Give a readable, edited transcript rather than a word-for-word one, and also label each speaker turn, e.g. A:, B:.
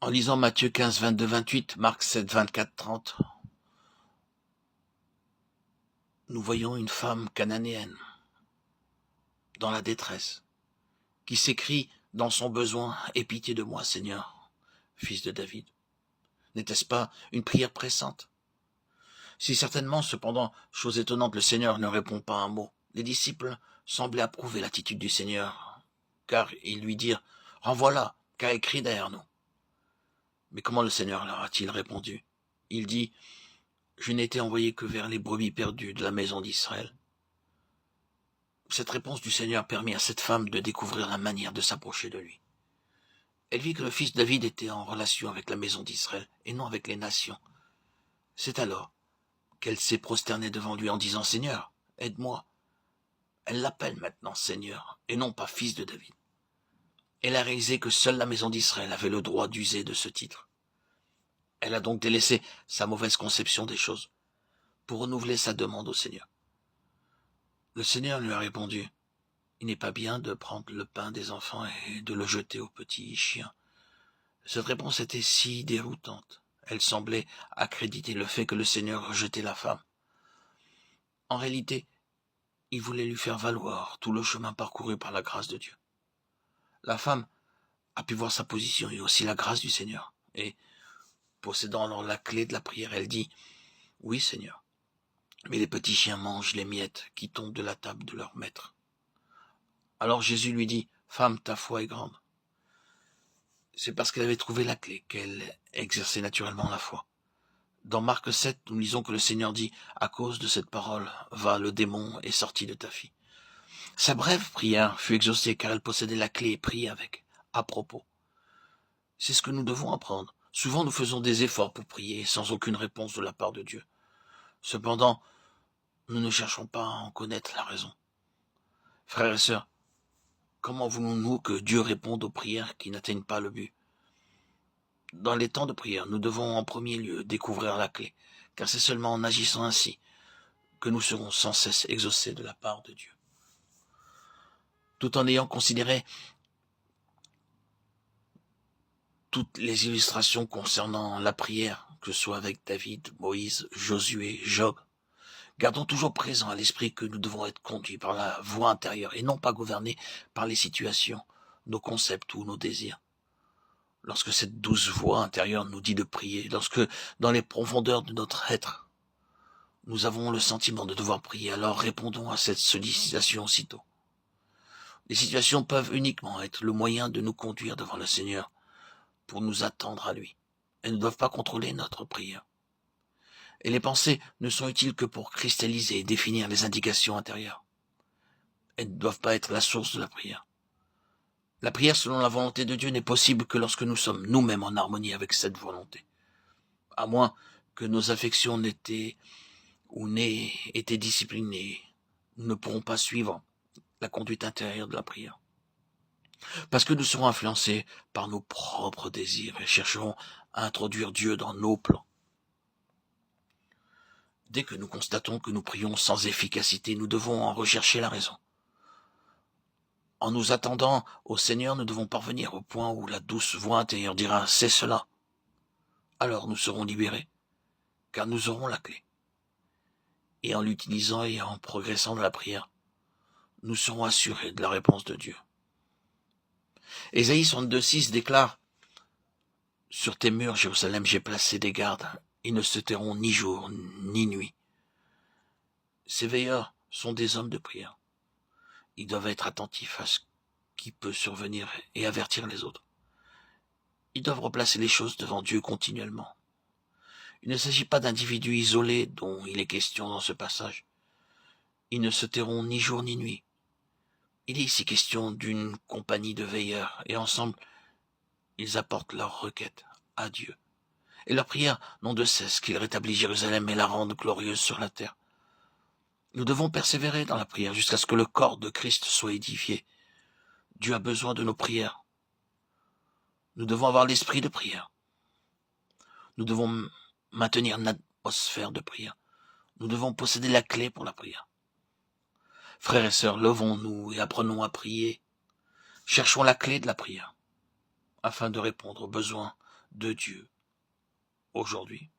A: En lisant Matthieu 15, 22, 28, Marc 7, 24, 30, nous voyons une femme cananéenne dans la détresse qui s'écrie dans son besoin « Aie pitié de moi, Seigneur, fils de David ». N'était-ce pas une prière pressante? Si certainement, cependant, chose étonnante, le Seigneur ne répond pas un mot, les disciples semblaient approuver l'attitude du Seigneur, car ils lui dirent « Renvoie-la, car elle crie derrière nous ». Mais comment le Seigneur leur a-t-il répondu? Il dit « Je n'ai été envoyé que vers les brebis perdues de la maison d'Israël ». Cette réponse du Seigneur permit à cette femme de découvrir la manière de s'approcher de lui. Elle vit que le fils David était en relation avec la maison d'Israël et non avec les nations. C'est alors qu'elle s'est prosternée devant lui en disant « Seigneur, aide-moi ». Elle l'appelle maintenant Seigneur et non pas fils de David. Elle a réalisé que seule la maison d'Israël avait le droit d'user de ce titre. Elle a donc délaissé sa mauvaise conception des choses pour renouveler sa demande au Seigneur. Le Seigneur lui a répondu « Il n'est pas bien de prendre le pain des enfants et de le jeter aux petits chiens. » Cette réponse était si déroutante. Elle semblait accréditer le fait que le Seigneur rejetait la femme. En réalité, il voulait lui faire valoir tout le chemin parcouru par la grâce de Dieu. La femme a pu voir sa position et aussi la grâce du Seigneur. Et, possédant alors la clé de la prière, elle dit « Oui, Seigneur, mais les petits chiens mangent les miettes qui tombent de la table de leur maître. » Alors Jésus lui dit « Femme, ta foi est grande. » C'est parce qu'elle avait trouvé la clé qu'elle exerçait naturellement la foi. Dans Marc 7, nous lisons que le Seigneur dit « À cause de cette parole, va, le démon est sorti de ta fille. » Sa brève prière fut exaucée car elle possédait la clé et prit avec, à propos. C'est ce que nous devons apprendre. Souvent nous faisons des efforts pour prier sans aucune réponse de la part de Dieu. Cependant, nous ne cherchons pas à en connaître la raison. Frères et sœurs, comment voulons-nous que Dieu réponde aux prières qui n'atteignent pas le but? Dans les temps de prière, nous devons en premier lieu découvrir la clé, car c'est seulement en agissant ainsi que nous serons sans cesse exaucés de la part de Dieu. Tout en ayant considéré toutes les illustrations concernant la prière, que ce soit avec David, Moïse, Josué, Job, gardons toujours présent à l'esprit que nous devons être conduits par la voie intérieure et non pas gouvernés par les situations, nos concepts ou nos désirs. Lorsque cette douce voix intérieure nous dit de prier, lorsque dans les profondeurs de notre être, nous avons le sentiment de devoir prier, alors répondons à cette sollicitation aussitôt. Les situations peuvent uniquement être le moyen de nous conduire devant le Seigneur pour nous attendre à lui. Elles ne doivent pas contrôler notre prière. Et les pensées ne sont utiles que pour cristalliser et définir les indications intérieures. Elles ne doivent pas être la source de la prière. La prière selon la volonté de Dieu n'est possible que lorsque nous sommes nous-mêmes en harmonie avec cette volonté. À moins que nos affections n'aient été disciplinées, nous ne pourrons pas suivre la conduite intérieure de la prière. Parce que nous serons influencés par nos propres désirs et chercherons à introduire Dieu dans nos plans. Dès que nous constatons que nous prions sans efficacité, nous devons en rechercher la raison. En nous attendant au Seigneur, nous devons parvenir au point où la douce voix intérieure dira « c'est cela ». Alors nous serons libérés, car nous aurons la clé. Et en l'utilisant et en progressant dans la prière, nous serons assurés de la réponse de Dieu. Ésaïe 62,6 déclare « Sur tes murs, Jérusalem, j'ai placé des gardes. Ils ne se tairont ni jour ni nuit. » Ces veilleurs sont des hommes de prière. Ils doivent être attentifs à ce qui peut survenir et avertir les autres. Ils doivent replacer les choses devant Dieu continuellement. Il ne s'agit pas d'individus isolés dont il est question dans ce passage. Ils ne se tairont ni jour ni nuit. Il est ici question d'une compagnie de veilleurs et ensemble, ils apportent leurs requêtes à Dieu. Et leurs prières n'ont de cesse qu'il rétablit Jérusalem et la rende glorieuse sur la terre. Nous devons persévérer dans la prière jusqu'à ce que le corps de Christ soit édifié. Dieu a besoin de nos prières. Nous devons avoir l'esprit de prière. Nous devons maintenir une atmosphère de prière. Nous devons posséder la clé pour la prière. Frères et sœurs, levons-nous et apprenons à prier. Cherchons la clé de la prière, afin de répondre aux besoins de Dieu aujourd'hui.